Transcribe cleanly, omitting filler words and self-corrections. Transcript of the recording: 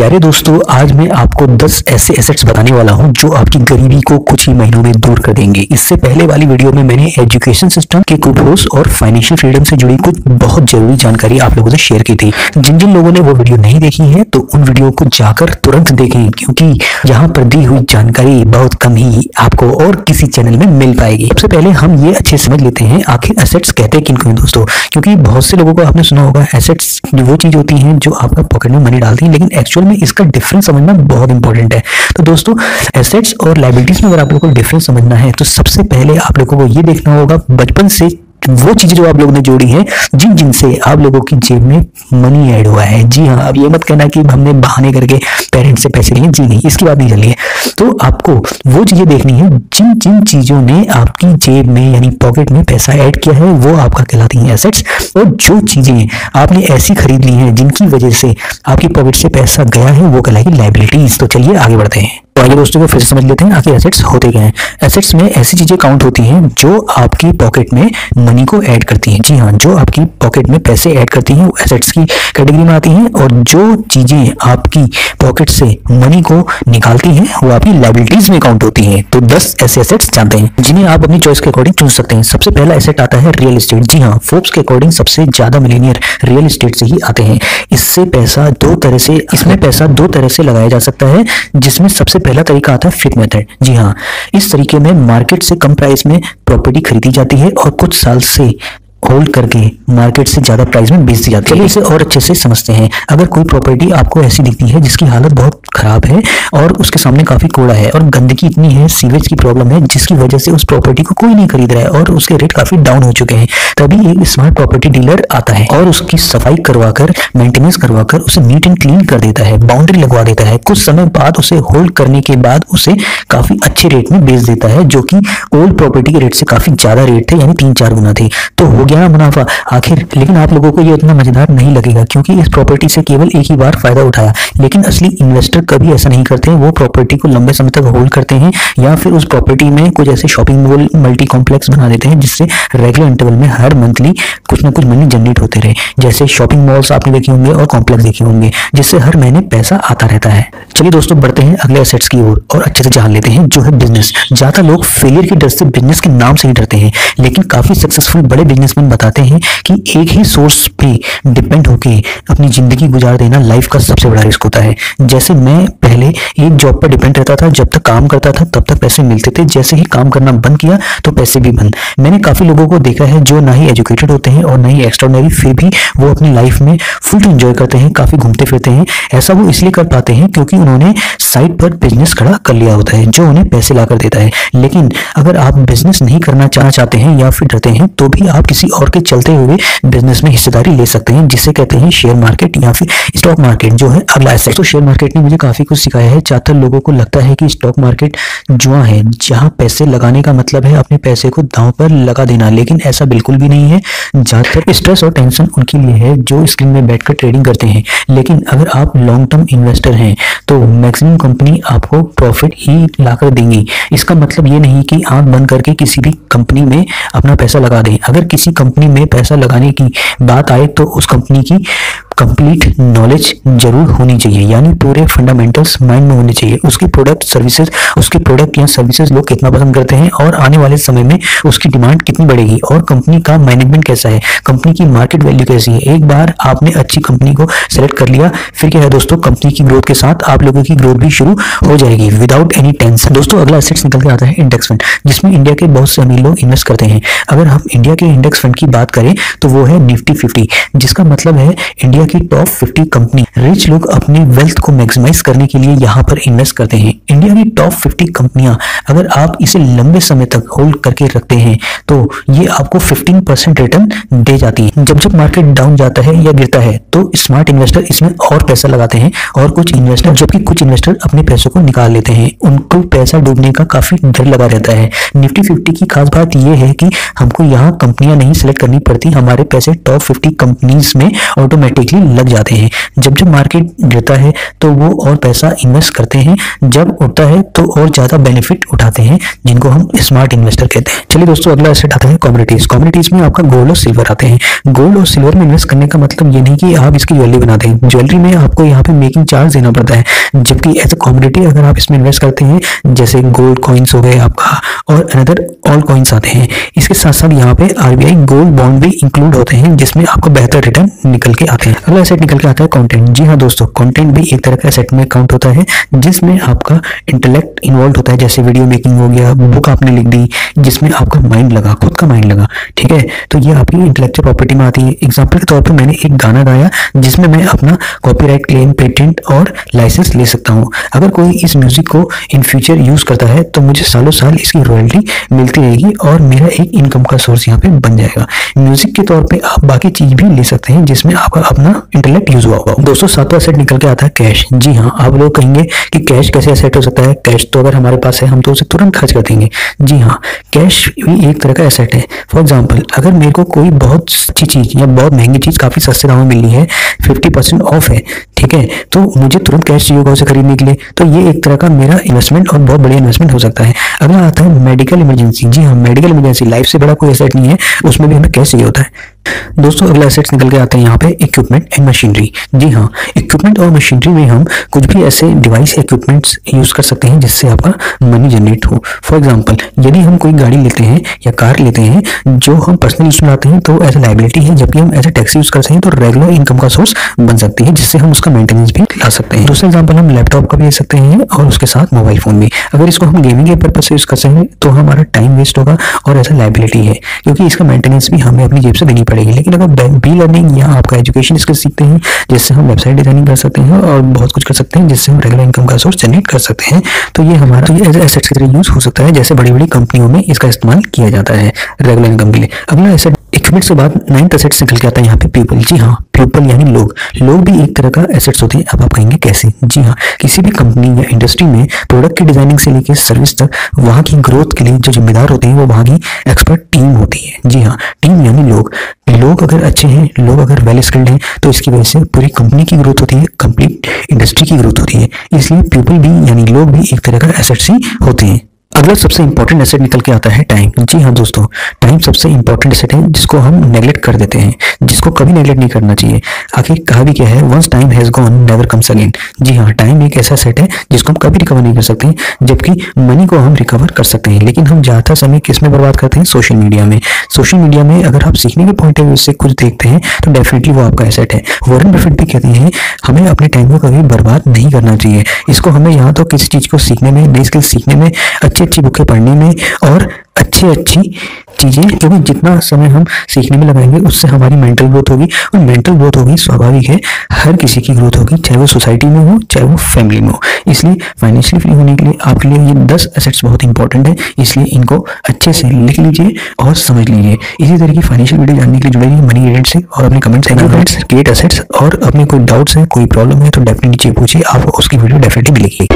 प्यारे दोस्तों, आज मैं आपको 10 ऐसे एसेट्स बताने वाला हूं जो आपकी गरीबी को कुछ ही महीनों में दूर कर देंगे। इससे पहले वाली वीडियो में मैंने एजुकेशन सिस्टम के कुपोष और फाइनेंशियल फ्रीडम से जुड़ी कुछ बहुत जरूरी जानकारी आप लोगों से शेयर की थी। जिन जिन लोगों ने वो वीडियो नहीं देखी है तो उन वीडियो को जाकर तुरंत देखें, क्योंकि यहाँ पर दी हुई जानकारी बहुत कम ही आपको और किसी चैनल में मिल पाएगी। सबसे पहले हम ये अच्छे समझ लेते हैं आखिर एसेट्स कहते किनको हैं दोस्तों, क्योंकि बहुत से लोगों को आपने सुना होगा एसेट्स वो चीज होती है जो आपका पॉकेट में मनी डालती है, लेकिन एक्चुअल में इसका डिफरेंस समझना बहुत इंपॉर्टेंट है। तो दोस्तों, एसेट्स और लायबिलिटीज में अगर आप लोगों को डिफरेंस समझना है तो सबसे पहले आप लोगों को ये देखना होगा बचपन से वो चीजें जो आप लोगों ने जोड़ी है, जिन जिनसे आप लोगों की जेब में मनी ऐड हुआ है। जी हाँ, अब ये मत कहना कि हमने बहाने करके पेरेंट्स से पैसे लिए, जी नहीं, इसकी बात नहीं चल रही है। तो आपको वो चीजें देखनी है जिन जिन चीजों ने आपकी जेब में यानी पॉकेट में पैसा ऐड किया है, वो आपका कहलाती है एसेट्स। और जो चीजें आपने ऐसी खरीद ली हैं जिनकी वजह से आपकी पॉकेट से पैसा गया है, वो कहलाएगी लायबिलिटीज। तो चलिए आगे बढ़ते हैं। तो आइए दोस्तों को फिर से समझ लेते हैं आखिर एसेट्स होते क्या हैं। एसेट्स में ऐसी चीजें काउंट होती हैं जो आपकी पॉकेट में मनी को ऐड करती हैं। जी हाँ, जो आपकी पॉकेट में पैसे ऐड करती हैं वो एसेट्स की कैटेगरी में आती हैं, और जो चीजें आपकी पॉकेट से मनी को निकालती हैं वो आपकी लायबिलिटीज में काउंट होती हैं। तो 10 ऐसे एसेट्स जानते हैं जिन्हें आप अपनी चॉइस के अकॉर्डिंग चुन सकते हैं। सबसे पहला एसेट आता है रियल एस्टेट। जी हाँ, फोर्ब्स के अकॉर्डिंग सबसे ज्यादा मिलीनियर रियल एस्टेट से ही आते हैं। इसमें पैसा दो तरह से लगाया जा सकता है, जिसमें सबसे पहला तरीका आता है फ्लिप मेथड। जी हाँ, इस तरीके में मार्केट से कम प्राइस में प्रॉपर्टी खरीदी जाती है और कुछ साल से होल्ड करके मार्केट से ज्यादा प्राइस में बेच दी जाती है। चलिए इसे और अच्छे से समझते हैं। अगर कोई प्रॉपर्टी आपको ऐसी दिखती है जिसकी हालत बहुत खराब है और उसके सामने काफी कूड़ा है और गंदगी इतनी है, सीवेज की प्रॉब्लम है, जिसकी वजह से उस प्रॉपर्टी को कोई नहीं खरीद रहा है और उसके रेट काफी डाउन हो चुके हैं, तभी एक स्मार्ट प्रॉपर्टी डीलर आता है और उसकी सफाई करवाकर, मेंटेनेंस करवाकर उसे नीट एंड क्लीन कर देता है, बाउंड्री लगवा देता है। कुछ समय बाद उसे होल्ड करने के बाद उसे काफी अच्छे रेट में बेच देता है, जो कि ओल्ड प्रॉपर्टी के रेट से काफी ज्यादा रेट थे, यानी 3-4 गुना थे। तो हो गया मुनाफा आखिर। लेकिन आप लोगों को ये उतना मजेदार नहीं लगेगा, क्योंकि इस प्रॉपर्टी से केवल एक ही बार फायदा उठाया। लेकिन असली इन्वेस्टर कभी ऐसा नहीं करते हैं। वो प्रॉपर्टी को लंबे समय तक होल्ड करते हैं, या फिर उस प्रॉपर्टी में कुछ ऐसे शॉपिंग मॉल, मल्टी कॉम्प्लेक्स बना देते हैं, जिससे रेगुलर इंटरवल में हर मंथली कुछ ना कुछ मनी जनरेट होते रहे। जैसे शॉपिंग मॉल्स आपने देखे होंगे और कॉम्प्लेक्स देखे होंगे, जिससे हर महीने पैसा आता रहता है। चलिए दोस्तों, बढ़ते हैं अगले एसेट्स की ओर और अच्छे से जान लेते हैं, जो है बिजनेस। ज्यादा लोग फेलियर के डर से बिजनेस के नाम से ही डरते हैं, लेकिन काफी सक्सेसफुल बड़े बिजनेसमैन बताते हैं कि एक ही सोर्स पे डिपेंड होके अपनी जिंदगी गुजार देना लाइफ का सबसे बड़ा रिस्क होता है। जैसे मैं पहले एक जॉब पर डिपेंड रहता था, जब तक काम करता था तब तक पैसे मिलते थे, जैसे ही काम करना बंद किया तो पैसे भी बंद। मैंने काफी लोगों को देखा है जो ना ही एजुकेटेड होते हैं और ना ही एक्स्ट्राऑर्डिनरी, फिर भी वो अपनी लाइफ में फुल एंजॉय करते हैं, काफी घूमते फिरते हैं। ऐसा वो इसलिए कर पाते हैं क्योंकि उन्होंने साइड पर बिजनेस खड़ा कर लिया होता है, जो उन्हें पैसे लाकर देता है। लेकिन अगर आप बिजनेस नहीं करना चाहते हैं या फिर डरते हैं, तो भी आप किसी और के चलते हुए बिजनेस में हिस्सेदारी ले सकते हैं, जिसे कहते हैं शेयर मार्केट या फिर स्टॉक मार्केट, जो है अगला एसेट। तो शेयर मार्केट ने मुझे काफी कुछ सिखाया है। ज्यादातर लोगों को लगता है कि स्टॉक मार्केट जुआ है, जहां पैसे लगाने का मतलब है अपने पैसे को दांव पर लगा देना, लेकिन ऐसा बिल्कुल भी नहीं है। ज्यादातर स्ट्रेस और टेंशन उनके लिए है जो स्क्रीन में बैठकर ट्रेडिंग करते हैं। लेकिन अगर आप लॉन्ग टर्म इन्वेस्टर हैं तो मैक्सिमम कंपनी आपको प्रॉफिट ही लाकर देंगी। इसका मतलब ये नहीं कि आप बंद करके किसी भी कंपनी में अपना पैसा लगा दें। अगर किसी कंपनी में पैसा लगाने की बात आए तो उस कंपनी की कंप्लीट नॉलेज जरूर होनी चाहिए, यानी पूरे फंडामेंटल्स माइंड में होने चाहिए। उसके प्रोडक्ट या सर्विसेज लोग कितना पसंद करते हैं और आने वाले समय में उसकी डिमांड कितनी बढ़ेगी, और कंपनी का मैनेजमेंट कैसा है, कंपनी की मार्केट वैल्यू कैसी है। एक बार आपने अच्छी कंपनी को सेलेक्ट कर लिया, फिर क्या है दोस्तों, कंपनी की ग्रोथ के साथ आप लोगों की ग्रोथ भी शुरू हो जाएगी विदाउट एनी टेंशन। दोस्तों, अगला एसेट्स निकल के आता है इंडेक्स फंड, जिसमें इंडिया के बहुत से अमीर लोग इन्वेस्ट करते हैं। अगर हम इंडिया के इंडेक्स फंड की बात करें तो वो है निफ्टी 50, जिसका मतलब है इंडिया की टॉप 50 कंपनी। रिच लोग अपने वेल्थ को मैक्सिमाइज करने के लिए यहाँ पर इन्वेस्ट करते हैं। इंडिया की टॉप 50 कंपनियां, अगर आप इसे लंबे समय तक होल्ड करके रखते हैं तो ये आपको 15% रिटर्न दे जाती है। जब जब मार्केट डाउन जाता है या गिरता है तो स्मार्ट इन्वेस्टर इसमें और पैसा लगाते हैं, और कुछ इन्वेस्टर अपने पैसों को निकाल लेते हैं। उनको पैसा डूबने का काफी डर लगा रहता है। निफ्टी 50 की खास बात यह है कि हमको यहाँ कंपनियां नहीं सिलेक्ट करनी पड़ती, हमारे पैसे टॉप 50 कंपनीज में ऑटोमेटिकली लग जाते हैं। जब जब मार्केट गिरता है तो वो और पैसा इन्वेस्ट करते हैं। जब उठता है तो और ज्यादा बेनिफिट उठाते हैं, जिनको हम स्मार्ट इन्वेस्टर कहते हैं। चलिए दोस्तों, अगला एसेट आता है कमोडिटीज। कमोडिटीज में आपका गोल्ड और सिल्वर आते हैं। गोल्ड और सिल्वर में इन्वेस्ट करने का मतलब ये नहीं कि आप इसकी ज्वेलरी बना दें। ज्वेलरी में आपको यहाँ पे मेकिंग चार्ज देना पड़ता है, जबकि एज अ कमोडिटी अगर आप इसमें इन्वेस्ट करते हैं, जैसे गोल्ड कॉइन्स हो गए आपका और अनदर ऑल कॉइन्स आते हैं, इसके साथ साथ यहाँ पे आरबीआई गोल्ड बॉन्ड भी इंक्लूड होते हैं, जिसमें आपको बेहतर रिटर्न निकल के आते हैं। अगला एसेट निकल के आता है कंटेंट। जी हाँ दोस्तों, कंटेंट भी एक तरह का एसेट में काउंट होता है, जिसमें आपका इंटेलेक्ट इन्वॉल्व होता है। जैसे वीडियो मेकिंग हो गया, बुक आपने लिख दी जिसमें आपका माइंड लगा, खुद का माइंड लगा, ठीक है, तो ये आपकी इंटेलेक्चुअल प्रॉपर्टी में आती है। एग्जाम्पल के तौर पर मैंने एक गाना गाया जिसमें मैं अपना कॉपीराइट क्लेम, पेटेंट और लाइसेंस ले सकता हूँ। अगर कोई इस म्यूजिक को इन फ्यूचर यूज करता है तो मुझे सालों साल इसकी रॉयल्टी मिलती रहेगी और मेरा एक इनकम का सोर्स यहाँ पे बन जाएगा। म्यूजिक के तौर पे आप बाकी चीज भी ले सकते हैं जिसमें आपका अपना इंटेलेक्ट यूज हुआ होगा। दोस्तों, सातवां एसेट निकल के आता है कैश। जी हाँ, आप लोग कहेंगे कि कैश कैसे एसेट हो सकता है? कैश तो अगर हमारे पास है हम तो उसे तुरंत खर्च कर देंगे। जी हाँ, कैश भी एक तरह का एसेट है। फॉर एग्जाम्पल, अगर मेरे को कोई बहुत अच्छी चीज या बहुत महंगी चीज काफी सस्ते दाम में मिल रही है, 50% ऑफ है, ठीक है, तो मुझे तुरंत कैश चाहिए होगा उसे खरीदने के लिए, तो ये एक तरह का मेरा इन्वेस्टमेंट और बहुत बढ़िया इन्वेस्टमेंट हो सकता है। अगला आता है मेडिकल इमरजेंसी। जी हाँ, मेडिकल इमरजेंसी लाइफ से बड़ा कोई एसेट नहीं है, उसमें भी हमें कैश चाहिए होता है। दोस्तों, अगला एसेट्स निकल के आते हैं यहाँ पे इक्विपमेंट एंड मशीनरी। जी हाँ, इक्विपमेंट और मशीनरी में हम कुछ भी ऐसे डिवाइस इक्विपमेंट्स यूज कर सकते हैं जिससे आपका मनी जनरेट हो। फॉर एग्जांपल, यदि हम कोई गाड़ी लेते हैं या कार लेते हैं जो हम पर्सनल यूज में लाते हैं तो एज ए लाइबिलिटी है, जबकि हम एज ए टैक्सी यूज करते हैं तो रेगुलर इनकम का सोर्स बन सकती है, जिससे हम उसका मेंटेनेंस भी ला सकते हैं। दूसरा एग्जाम्पल, हम लैपटॉप का भी ले सकते हैं और उसके साथ मोबाइल फोन भी। अगर इसको हम गेमिंग के पर्पज से यूज करते हैं तो हमारा टाइम वेस्ट होगा और एज ए लाइबिलिटी है, क्योंकि इसका मेंटेनेंस भी हमें अपनी जेब से देनी पड़ेगी। लेकिन अगर बी लर्निंग या आपका एजुकेशन स्किल सीखते हैं जिससे हम वेबसाइट डिजाइनिंग कर सकते हैं और बहुत कुछ कर सकते हैं जिससे हम रेगुलर इनकम का सोर्स जनरेट कर सकते हैं, तो ये हमारा तो ये एज एसेट्स की तरह यूज हो सकता है, जैसे बड़ी बड़ी कंपनियों में इसका इस्तेमाल किया जाता है रेगुलर इनकम के लिए। अगला एसेट इक्विपमेंट्स के बाद 9th एसेट्स निकल के आता है यहाँ पे पीपल। जी हाँ, पीपल यानी लोग। लोग भी एक तरह का एसेट्स होते हैं। अब आप कहेंगे कैसे? जी हाँ, किसी भी कंपनी या इंडस्ट्री में प्रोडक्ट की डिजाइनिंग से लेकर सर्विस तक वहाँ की ग्रोथ के लिए जो जिम्मेदार होते हैं वो वहाँ की एक्सपर्ट टीम होती है। जी हाँ, टीम यानी लोग। लोग अगर अच्छे हैं, लोग अगर वेल स्किल्ड हैं, तो इसकी वजह से पूरी कंपनी की ग्रोथ होती है, कंप्लीट इंडस्ट्री की ग्रोथ होती है। इसलिए पीपल भी यानी लोग भी एक तरह का एसेट्स ही होते हैं। अगला सबसे इंपॉर्टेंट एसेट निकल के आता है टाइम। जी हाँ दोस्तों, टाइम सबसे इंपॉर्टेंट एसेट है जिसको हम नेगलेक्ट कर देते हैं, जिसको कभी नेगलेक्ट नहीं करना चाहिए। आखिर कहा भी क्या है, once time has gone never comes again. जी हाँ, टाइम एक ऐसा सेट है जिसको हम कभी रिकवर नहीं कर सकते, जबकि मनी को हम रिकवर कर सकते हैं। लेकिन हम ज्यादा समय किस में बर्बाद करते हैं? सोशल मीडिया में। सोशल मीडिया में अगर आप सीखने के पॉइंट ऑफ व्यू से कुछ देखते हैं तो डेफिनेटली वो आपका एसेट है। वॉरेन बफेट भी कहते हैं हमें अपने टाइम को कभी बर्बाद नहीं करना चाहिए। इसको हमें यहाँ तो किसी चीज को सीखने में, नई स्किल सीखने में, अच्छी अच्छी बुकें पढ़ने में और अच्छी चीजें, क्योंकि जितना समय हम सीखने में लगाएंगे उससे हमारी मेंटल ग्रोथ होगी, और मेंटल ग्रोथ होगी स्वाभाविक है, हर किसी की ग्रोथ होगी, चाहे वो सोसाइटी में हो चाहे वो फैमिली में हो। इसलिए फाइनेंशियली फ्री होने के लिए आपके लिए ये 10 एसेट्स बहुत इंपॉर्टेंट है, इसलिए इनको अच्छे से लिख लीजिए और समझ लीजिए। इसी तरह की फाइनेंशियल वीडियो जानने के लिए जुड़े रहिए मनी रिलेटेड से और अपने कमेंट्स क्रिएट एसेट्स। और अपने कोई डाउट्स है, कोई प्रॉब्लम है तो डेफिनेटली नीचे पूछिए, आपको उसकी वीडियो डेफिनेटली मिलेगी।